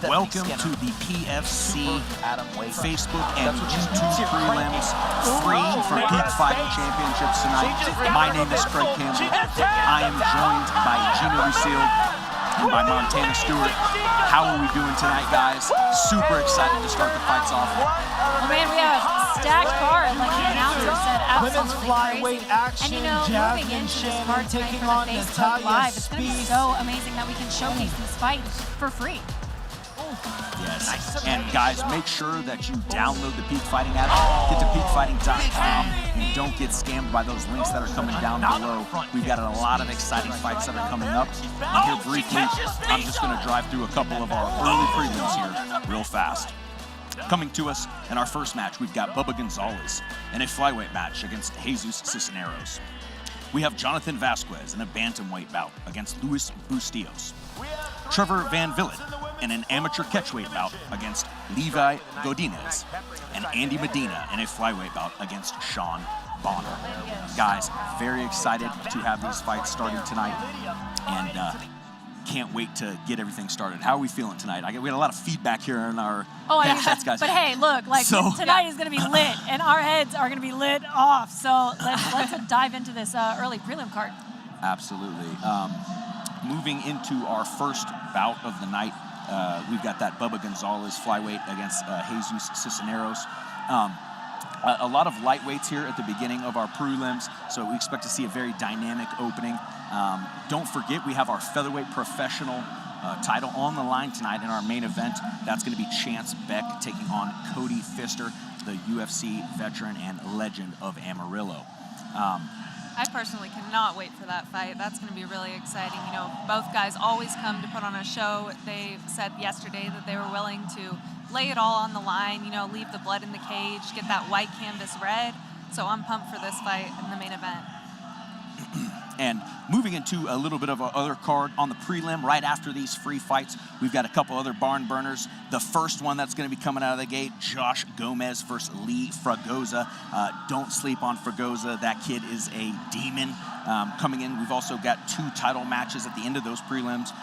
Welcome to the PFC Facebook and YouTube prelims, free for Peak Fighting Championships tonight. My name is Craig Campbell. I am joined by Gino Lucille and by Montana Stewart. How are we doing tonight, guys? Super excited to start the fights off. Well, man, we have a stacked card, like the announcer said, absolutely crazy. And you know, moving into this card tonight for the Facebook Live, it's going to be so amazing that we can showcase these fights for free. Yes, and guys, make sure that you download the Peak Fighting app. Get to peakfighting.com and don't get scammed by those links that are coming down below. We've got a lot of exciting fights that are coming up. And here briefly, I'm just going to drive through a couple of our early prelims here real fast. Coming to us in our first match, we've got Bubba Gonzalez in a flyweight match against Jesus Cisneros. We have Jonathan Vasquez in a bantamweight bout against Luis Bustillos. Trevor Van Villet in an amateur catchweight bout against Levi Godinez, and Andy Medina in a flyweight bout against Sean Bonner. Guys, very excited to have these fights starting tonight, and can't wait to get everything started. How are we feeling tonight? We had a lot of feedback here in our headsets, guys. But hey, look, like tonight is going to be lit, and our heads are going to be lit off. So let's dive into this early prelim card. Absolutely. Moving into our first bout of the night, we've got that Bubba Gonzalez flyweight against Jesus Cisneros. A lot of lightweights here at the beginning of our prelims, so we expect to see a very dynamic opening. Don't forget, we have our featherweight professional title on the line tonight in our main event. That's going to be Chance Beck taking on Cody Pfister, the UFC veteran and legend of Amarillo. I personally cannot wait for that fight. That's going to be really exciting. You know, both guys always come to put on a show. They said yesterday that they were willing to lay it all on the line, you know, leave the blood in the cage, get that white canvas red. So I'm pumped for this fight in the main event. And moving into a little bit of other card on the prelim, right after these free fights, we've got a couple other barn burners. The first one that's going to be coming out of the gate, Josh Gomez versus Lee Fragoza. Don't sleep on Fragoza. That kid is a demon. Coming in, we've also got two title matches at the end of those prelims.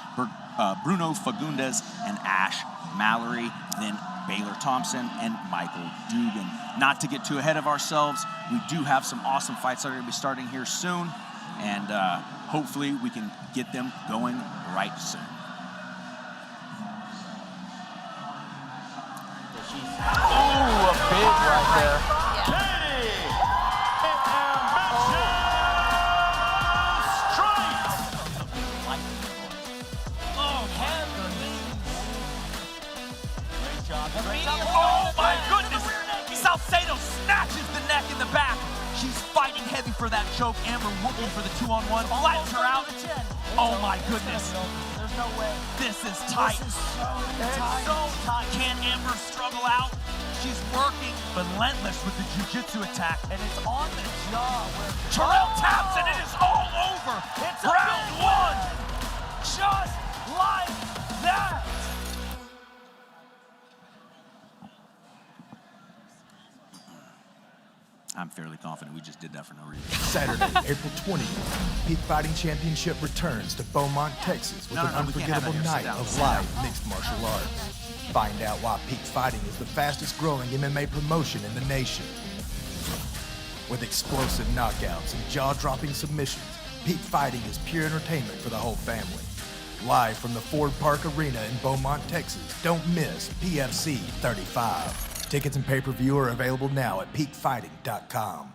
Bruno Fagundes and Ash Mallory, then Baylor Thompson and Michael Dugan. Not to get too ahead of ourselves, we do have some awesome fights that are going to be starting here soon. And hopefully we can get them going right soon. Oh, a big right there. Oh my goodness! Salcedo snatches the neck in the back. She's fighting heavy for that choke. Amber whooping for the 2-on-1. Flattens her out. Oh my goodness. There's no way. This is tight. This is so tight. Can Amber struggle out? She's working relentless with the jiu-jitsu attack. And it's on the jaw where Terrell taps and it is all over. It's round one. Just like that. I'm fairly confident we just did that for no reason. Saturday, April 20th, Peak Fighting Championship returns to Beaumont, Texas with an unforgettable night of live mixed martial arts. Find out why Peak Fighting is the fastest growing MMA promotion in the nation. With explosive knockouts and jaw-dropping submissions, Peak Fighting is pure entertainment for the whole family. Live from the Ford Park Arena in Beaumont, Texas, don't miss PFC 35. Tickets and pay-per-view are available now at peakfighting.com.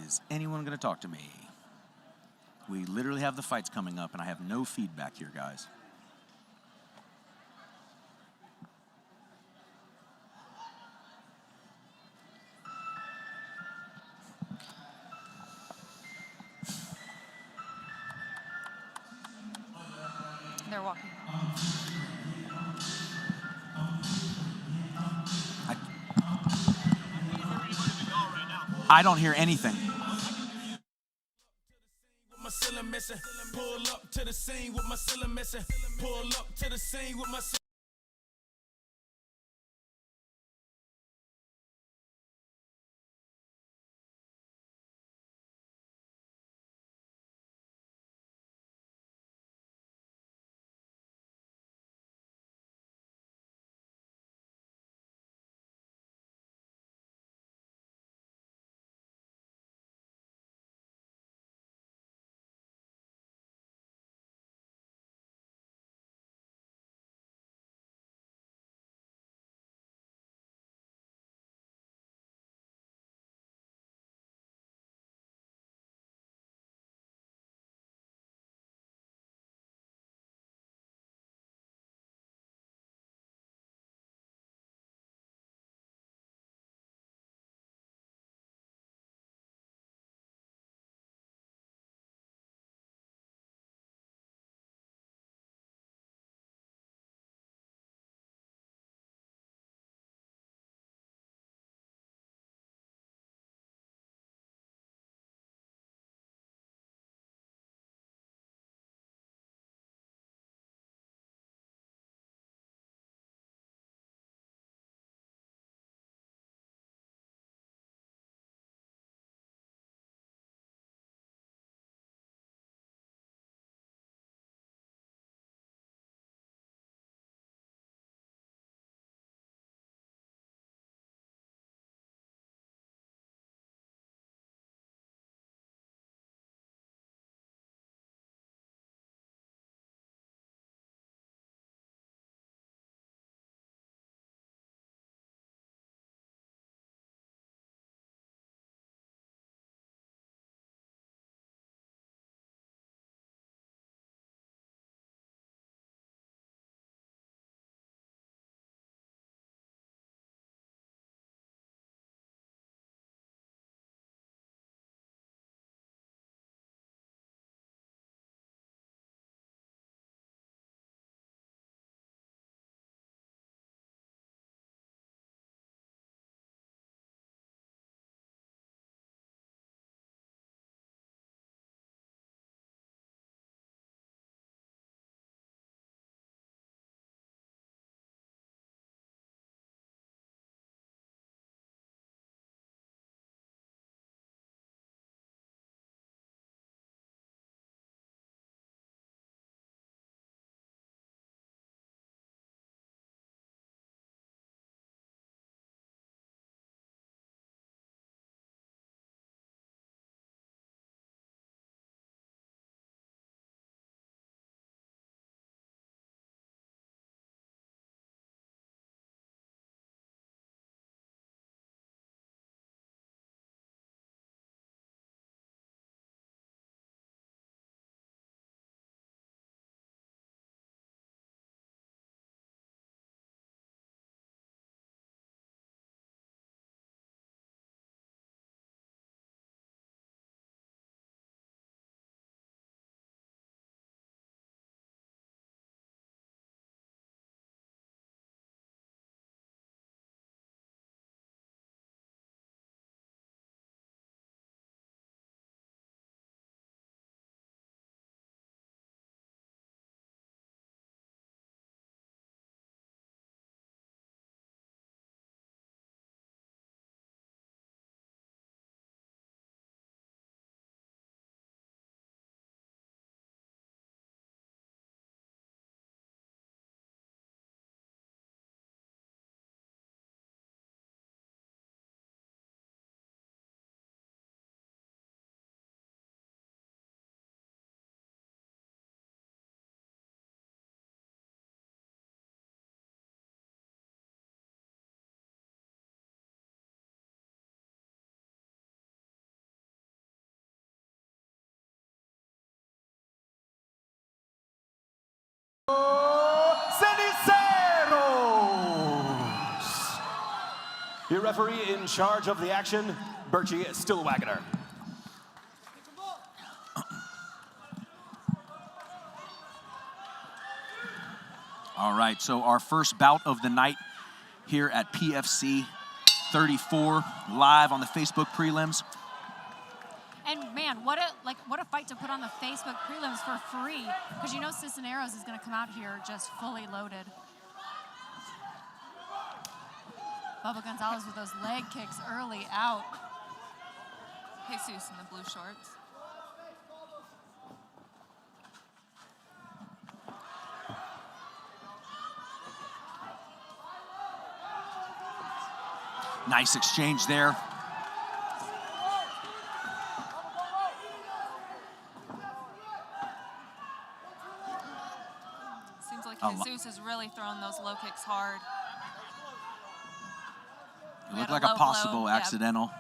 Is anyone going to talk to me? We literally have the fights coming up, and I have no feedback here, guys. They're walking. I don't hear anything. missing. Pull up to the scene with my ceiling missing. Pull up to the scene with my Your referee in charge of the action, Berchie Stillwagoner. All right, so our first bout of the night here at PFC 34, live on the Facebook prelims. And man, what a fight to put on the Facebook prelims for free, because you know Cisneros is going to come out here just fully loaded. Bubba Gonzalez with those leg kicks early out. Jesus in the blue shorts. Nice exchange there. Seems like Jesus is really throwing those low kicks hard. It looked like a possible accidental.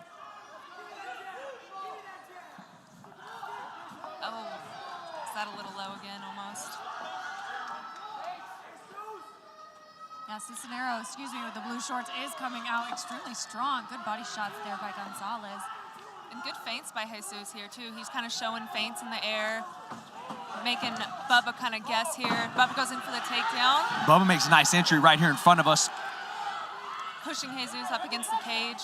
Oh, is that a little low again almost? Yeah, Cisneros, with the blue shorts is coming out extremely strong. Good body shots there by Gonzalez. And good feints by Jesus here too. He's kind of showing feints in the air, making Bubba kind of guess here. Bubba goes in for the takedown. Bubba makes a nice entry right here in front of us. Pushing Jesus up against the cage.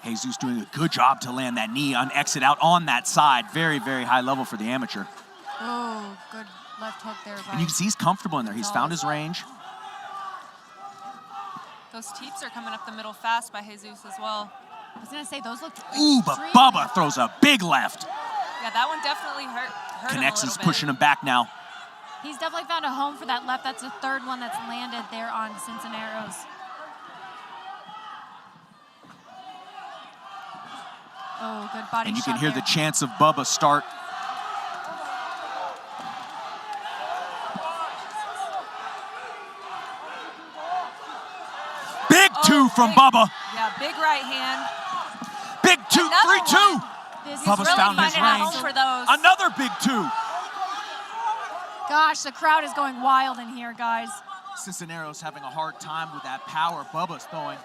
Jesus doing a good job to land that knee on exit out on that side. Very, very high level for the amateur. Oh, good left hook there. And you can see he's comfortable in there. He's found his range. Those teeps are coming up the middle fast by Jesus as well. I was going to say, those look Ooh, but Bubba throws a big left. Yeah, that one definitely hurt Connects him a is little pushing him back now. He's definitely found a home for that left. That's the third one that's landed there on Cisneros. Oh, good body shot. And you can hear there. the chants of Bubba start. Big two from Bubba. Yeah, big right hand. Big two, 3-2. Bubba's really found his finding a range. home for those. Another big two. Gosh, the crowd is going wild in here, guys. Cisneros having a hard time with that power. Bubba's throwing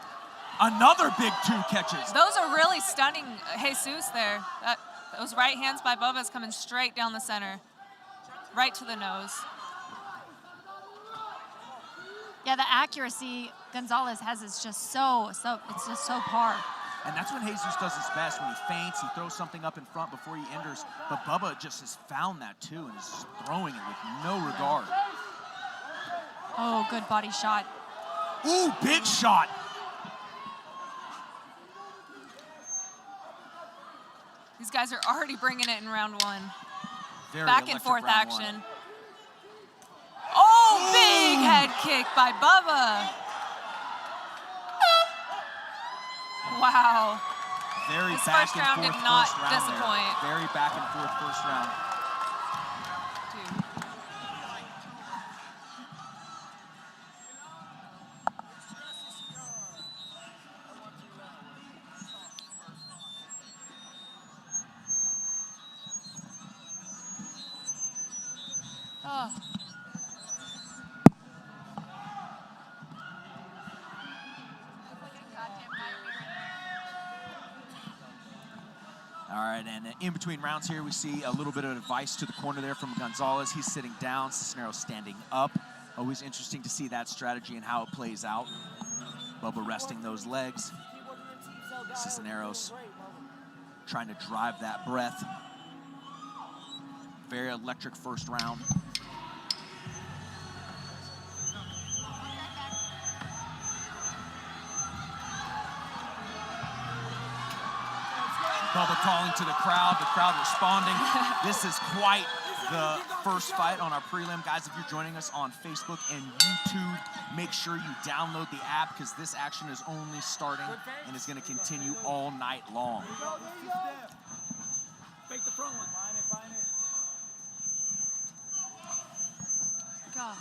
another big two catches. Those are really stunning, Jesus there. Those right hands by Bubba's coming straight down the center, right to the nose. Yeah, the accuracy Gonzalez has is just so it's just so par. And that's when Jesus does his best, when he feints, he throws something up in front before he enters. But Bubba just has found that too and is just throwing it with no regard. Oh, good body shot. Ooh, big shot. These guys are already bringing it in round one. Very Back and electric forth round action. one. Oh, big head kick by Bubba. Wow. Very This back first and round forth did not first round there. disappoint. Very back and forth first round. Dude. Oh. All right, and in between rounds here, we see a little bit of advice to the corner there from Gonzalez. He's sitting down, Cisneros standing up. Always interesting to see that strategy and how it plays out. Bubba resting those legs. Cisneros trying to drive that breath. Very electric first round. Bubba calling to the crowd responding. This is quite the first fight on our prelim. Guys, if you're joining us on Facebook and YouTube, make sure you download the app because this action is only starting and is going to continue all night long. Fake the front one. Find it. God.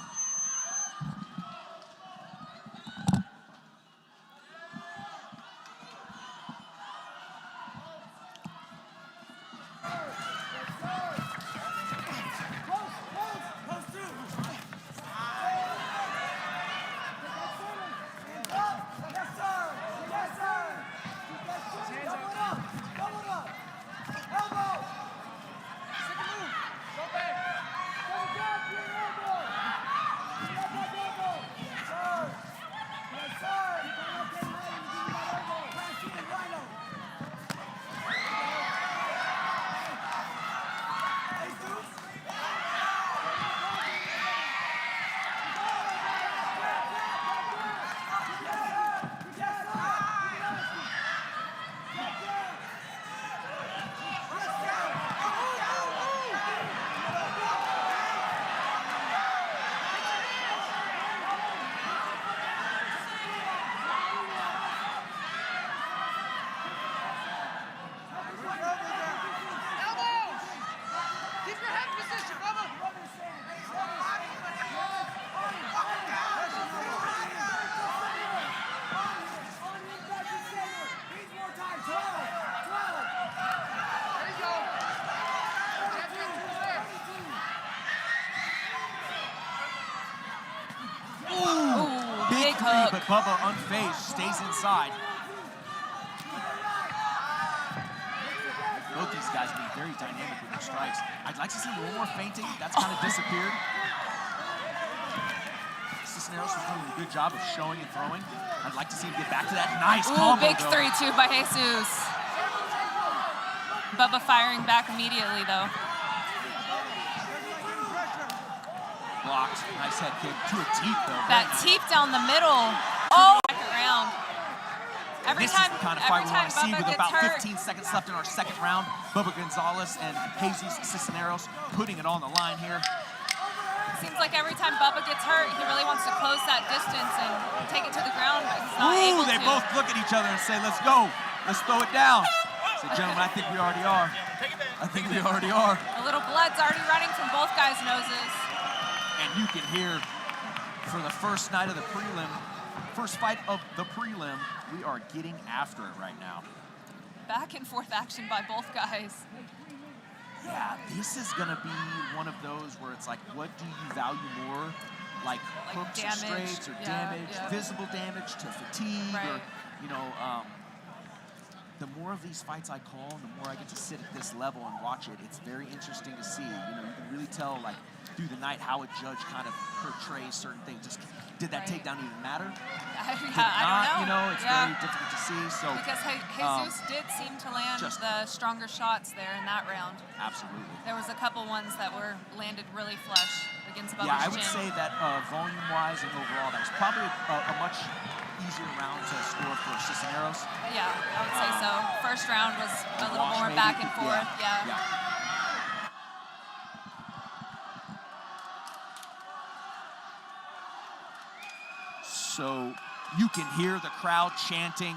Bubba unfazed, stays inside. Both these guys being very dynamic with their strikes. I'd like to see one more feinting. That's kind of disappeared. Cisneros was doing a good job of showing and throwing. I'd like to see him get back to that nice combo, big though. 3-2 by Jesus. Bubba firing back immediately, though. Blocked. Nice head kick to a teep, though. That teep down the middle. Oh, back around. This is the kind of fight we want to see with about 15 seconds left in our second round. Bubba Gonzalez and Jesus Cisneros putting it on the line here. Seems like every time Bubba gets hurt, he really wants to close that distance and take it to the ground, but he's not able to. They both look at each other and say, let's go. Let's throw it down. I said, gentlemen, I think we already are. I think we already are. A little blood's already running from both guys' noses. And you can hear for the first night of the prelim, first fight of the prelim, we are getting after it right now. Back and forth action by both guys. Yeah, this is gonna be one of those where it's like, what do you value more? Like hooks damage, or straights or damage, visible damage to fatigue, or, you know, the more of these fights I call, and the more I get to sit at this level and watch it, it's very interesting to see. You know, you can really tell, like, through the night how a judge kind of portrays certain things. Just, did that takedown even matter? I Did it don't not? know. You know, it's very difficult to see. So because Jesus did seem to land the stronger shots there in that round. Absolutely. There was a couple ones that were landed really flush against Bubba's Yeah, I would chin. say that volume-wise and overall, that was probably a much easier round to score for Cisneros. Yeah, I would say so. First round was a little more maybe. back and forth. Yeah. So you can hear the crowd chanting,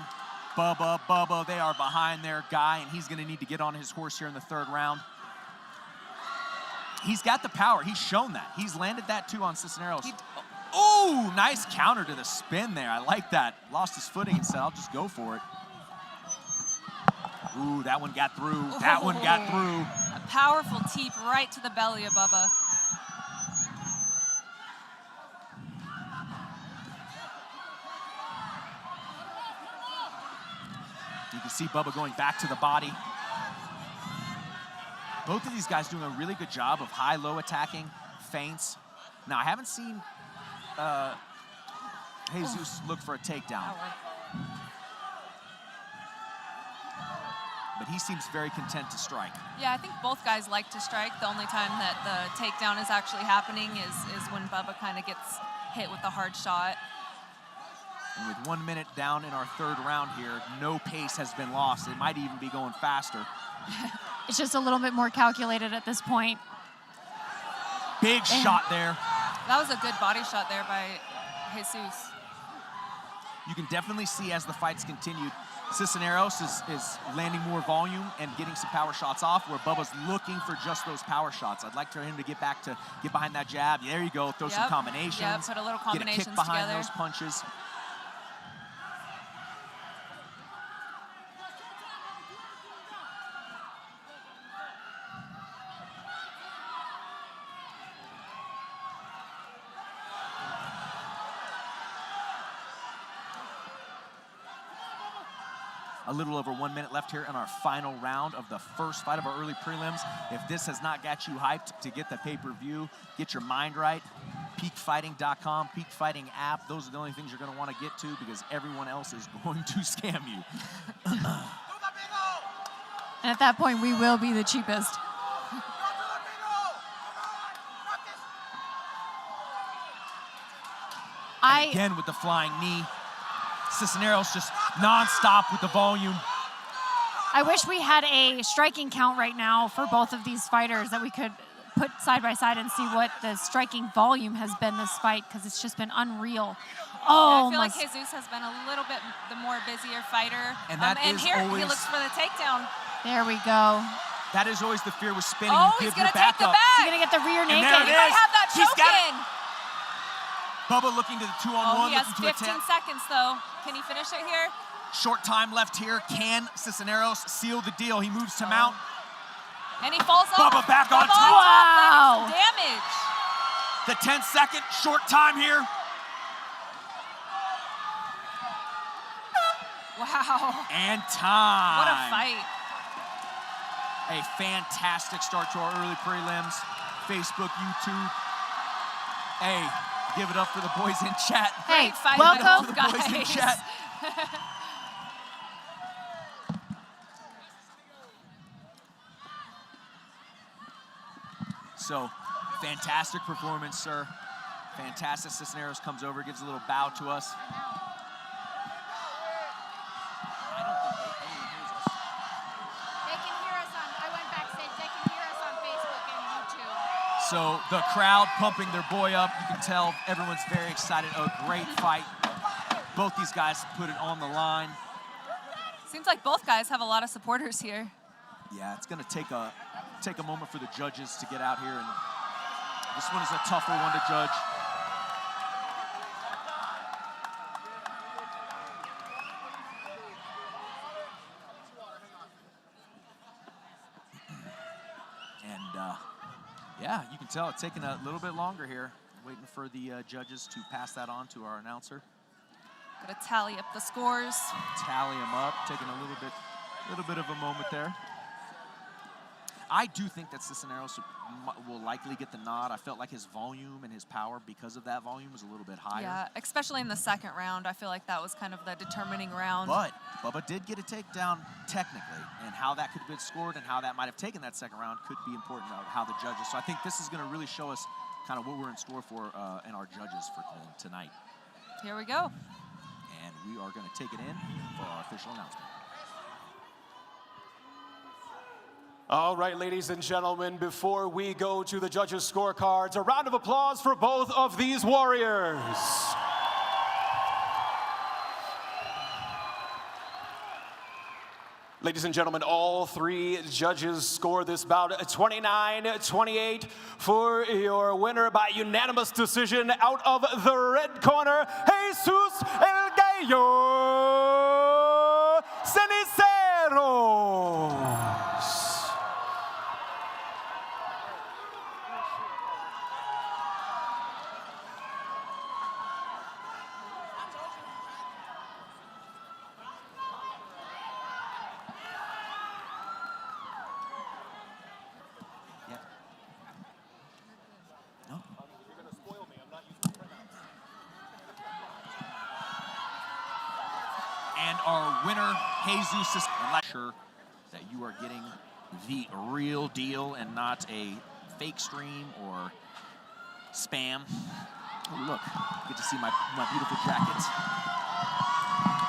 Bubba, Bubba. They are behind their guy, and he's going to need to get on his horse here in the third round. He's got the power. He's shown that. He's landed that, too, on Cisneros. Ooh, nice counter to the spin there. I like that. Lost his footing and said, I'll just go for it. Ooh, that one got through. That one got through. A powerful teep right to the belly of Bubba. You can see Bubba going back to the body. Both of these guys doing a really good job of high-low attacking, feints. Now, I haven't seen Jesus look for a takedown. But he seems very content to strike. Yeah, I think both guys like to strike. The only time that the takedown is actually happening is when Bubba kind of gets hit with a hard shot. And with 1 minute down in our third round here, no pace has been lost. It might even be going faster. It's just a little bit more calculated at this point. Big shot there. That was a good body shot there by Jesus. You can definitely see as the fights continued, Cisneros is landing more volume and getting some power shots off, where Bubba's looking for just those power shots. I'd like for him to get behind that jab. There you go, throw some combinations. Yeah, put a little combinations get a kick behind together. those punches. A little over 1 minute left here in our final round of the first fight of our early prelims. If this has not got you hyped to get the pay-per-view, get your mind right, peakfighting.com, Peak Fighting app, those are the only things you're going to want to get to because everyone else is going to scam you. And at that point, we will be the cheapest. Again with the flying knee. Cisneros just non-stop with the volume. I wish we had a striking count right now for both of these fighters that we could put side by side and see what the striking volume has been this fight, because it's just been unreal. Oh, I feel like Jesus has been a little bit the more busier fighter. And that and is here always, he looks for the takedown. There we go. That is always the fear with spinning. Oh, you he's give gonna your back take the up. back. He's gonna get the rear naked. there it He might is. have that He's choke got it. in. Bubba looking to the 2-on-1, He has looking to 15 attack. seconds though. Can he finish it here? Short time left here. Can Cisneros seal the deal? He moves to mount. And he falls off. Bubba back on top. Wow. Some damage. The 10-second short time here. Wow. And time. What a fight. A fantastic start to our early prelims. Facebook, YouTube. Hey, give it up for the boys in chat. Hey, Great fight welcome. by For both the boys in guys. chat. So, fantastic performance, sir. Fantastic. Cisneros comes over, gives a little bow to us. They can hear us on, I went backstage, they can hear us on Facebook and YouTube. So the crowd pumping their boy up. You can tell everyone's very excited. A great fight. Both these guys put it on the line. Seems like both guys have a lot of supporters here. Yeah, it's going to take a moment for the judges to get out here, and this one is a tougher one to judge. And yeah, you can tell it's taking a little bit longer here. Waiting for the judges to pass that on to our announcer. Gotta tally up the scores. Tally them up, taking a little bit of a moment there. I do think that Cisneros will likely get the nod. I felt like his volume and his power, because of that volume, was a little bit higher. Yeah, especially in the second round. I feel like that was kind of the determining round. But Bubba did get a takedown technically, and how that could have been scored and how that might have taken that second round could be important of how the judges. So I think this is going to really show us kind of what we're in store for in our judges for tonight. Here we go. And we are going to take it in for our official announcement. All right, ladies and gentlemen, before we go to the judges' scorecards, a round of applause for both of these warriors. Ladies and gentlemen, all three judges score this bout 29-28 for your winner by unanimous decision out of the red corner, Jesus El Gallo Ceniceros. And our winner, Jesus, is sure that you are getting the real deal and not a fake stream or spam. Oh, look, get to see my beautiful jacket.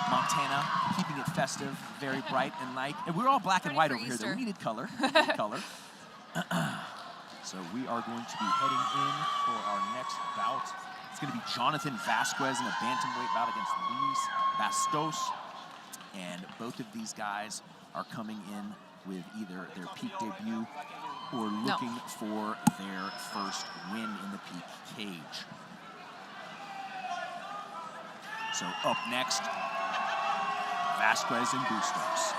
Montana, keeping it festive, very bright and light. And we're all black and white over here, though. We needed color. So we are going to be heading in for our next bout. It's going to be Jonathan Vasquez in a bantamweight bout against Luis Bastos. And both of these guys are coming in with either their peak debut or looking for their first win in the peak cage. So up next, Vasquez and Bustos.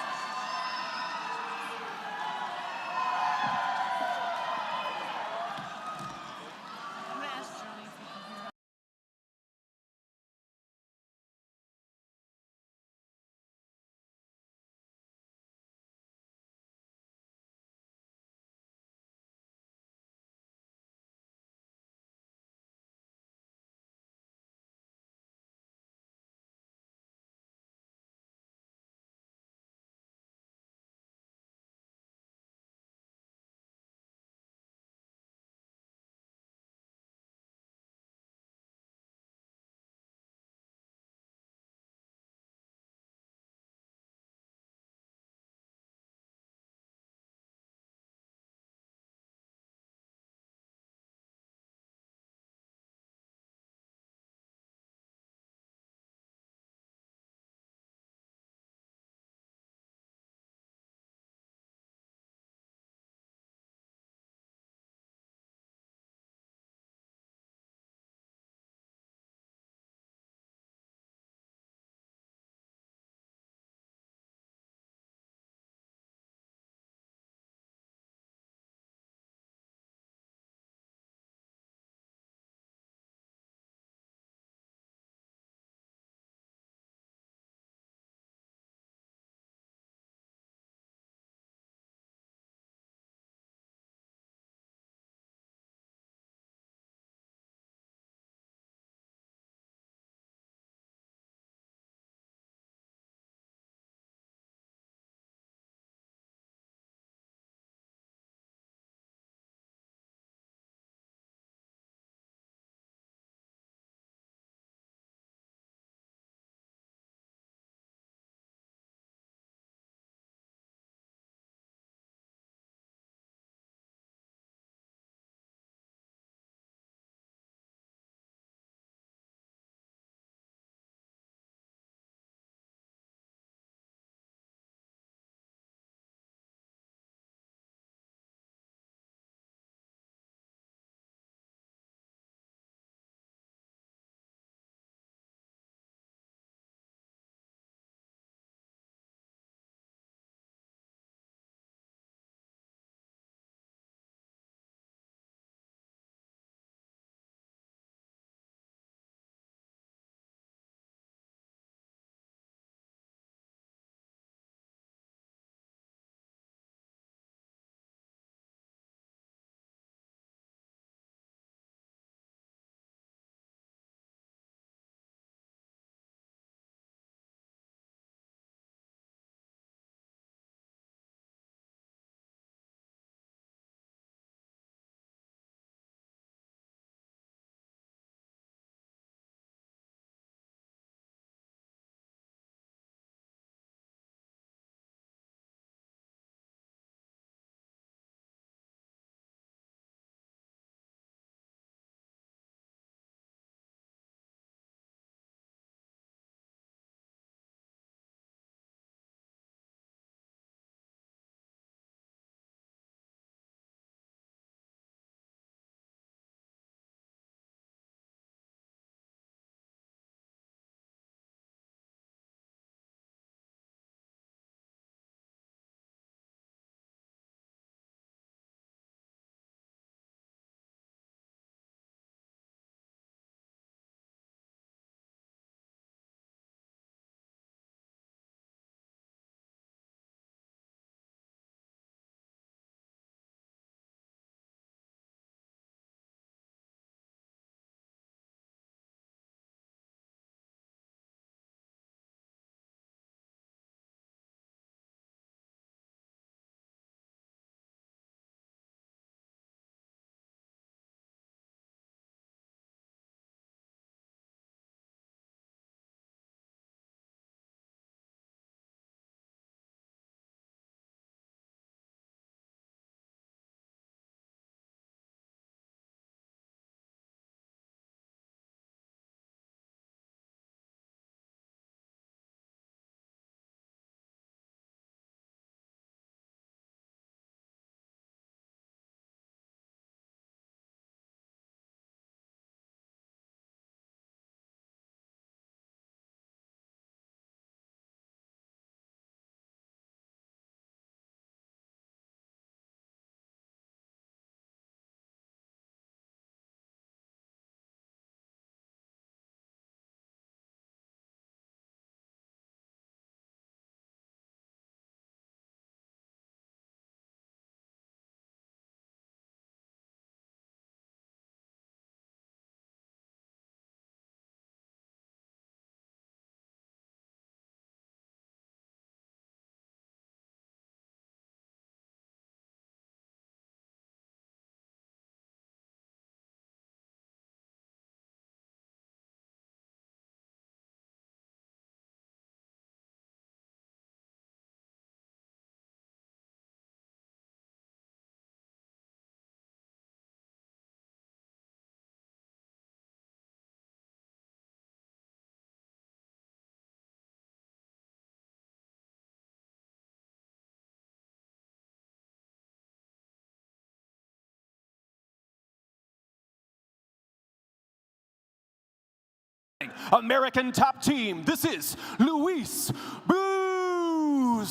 American top team, this is Luis Bustos.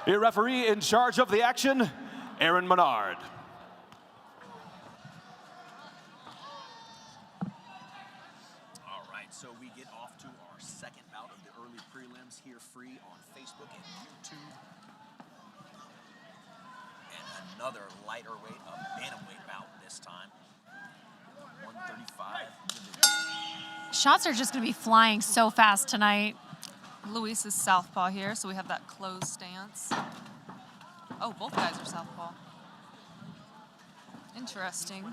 Your referee in charge of the action, Aaron Menard. All right, so we get off to our second bout of the early prelims here free on Facebook and YouTube. And another lighter weight, a bantamweight bout this time. 135. Shots are just going to be flying so fast tonight. Luis is southpaw here, so we have that closed stance. Oh, both guys are southpaw. Interesting.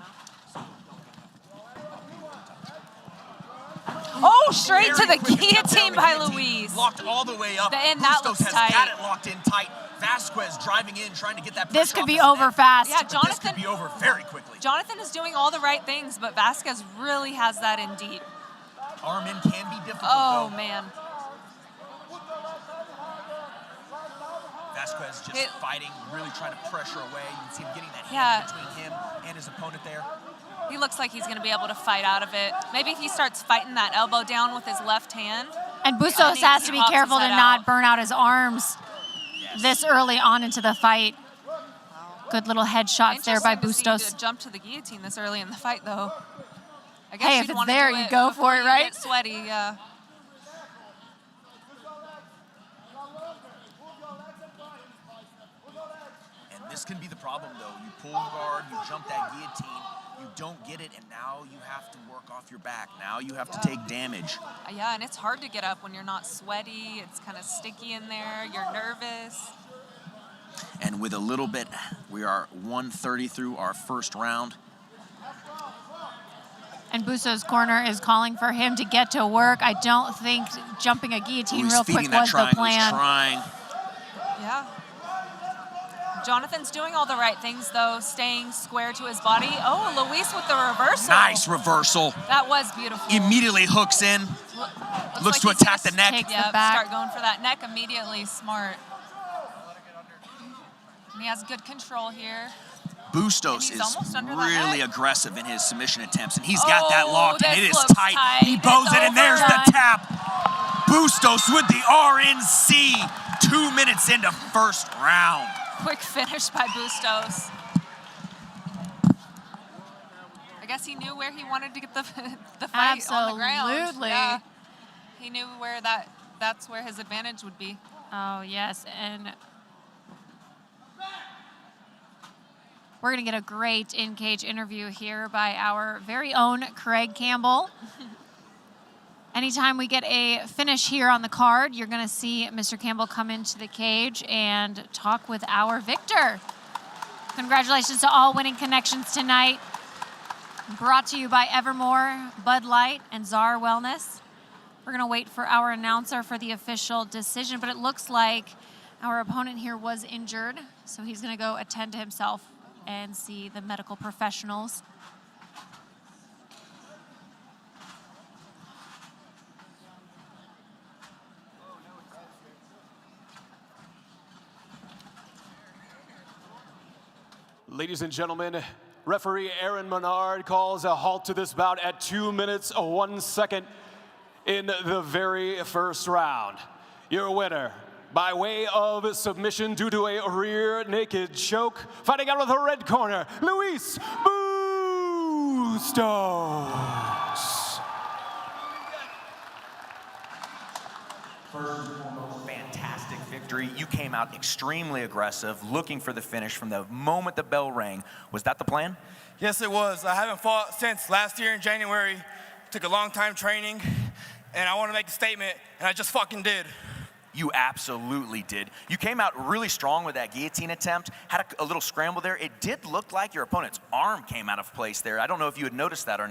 Oh, straight to the guillotine by Luis. Locked all the way up. And that Bustos looks has tight. got it locked in tight. Vasquez driving in, trying to get that pressure This could off be his over neck. fast. Yeah, This Jonathan. could be over very quickly. Jonathan is doing all the right things, but Vasquez really has that in deep. Arm in can be difficult, Oh, though. man. Vasquez just fighting, really trying to pressure away. You can see him getting that hand Yeah. between him and his opponent there. He looks like he's going to be able to fight out of it. Maybe if he starts fighting that elbow down with his left hand. And Bustos has to be pops his careful to head not out. burn out his arms this early on into the fight. Good little headshots there by Interesting to see Bustos. to jump to the guillotine this early in the fight, though. I guess Hey, you'd if it's wanna there, do you go before for it, you right? Get sweaty, yeah. And this can be the problem, though. You pull guard, you jump that guillotine, you don't get it, and now you have to work off your back. Now you have to take damage. Yeah, and it's hard to get up when you're not sweaty. It's kind of sticky in there. You're nervous. And with a little bit, we are 1:30 through our first round. And Bustos' corner is calling for him to get to work. I don't think jumping a guillotine He's real feeding quick that was the triangle. plan. He's trying. Yeah. Jonathan's doing all the right things, though, staying square to his body. Oh, Luis with the reversal. Nice reversal. That was beautiful. Immediately hooks in. Looks to like he's attack gonna the neck. take the Yep, back. start going for that neck immediately. Smart. And he has good control here. Bustos And he's is almost under that really neck. aggressive in his submission attempts, and he's got that Oh, locked, and this it is looks tight. tight. He bows It's it, and there's the overdone. tap. Bustos with the RNC. 2 minutes into first round. Quick finish by Bustos. I guess he knew where he wanted to get the fight on the ground. Absolutely. Yeah. He knew where that's where his advantage would be. Oh, yes. And we're going to get a great in-cage interview here by our very own Craig Campbell. Anytime we get a finish here on the card, you're going to see Mr. Campbell come into the cage and talk with our victor. Congratulations to all winning connections tonight. Brought to you by Evermore, Bud Light, and Czar Wellness. We're going to wait for our announcer for the official decision, but it looks like our opponent here was injured, so he's going to go attend to himself and see the medical professionals. Ladies and gentlemen, referee Aaron Menard calls a halt to this bout at 2 minutes, 1 second in the very first round. Your winner, by way of submission due to a rear naked choke, fighting out of the red corner, Luis Bustos. Fantastic victory. You came out extremely aggressive, looking for the finish from the moment the bell rang. Was that the plan? Yes, it was. I haven't fought since last year in January. Took a long time training, and I want to make a statement, and I just fucking did. You absolutely did. You came out really strong with that guillotine attempt, had a little scramble there. It did look like your opponent's arm came out of place there. I don't know if you had noticed that or not.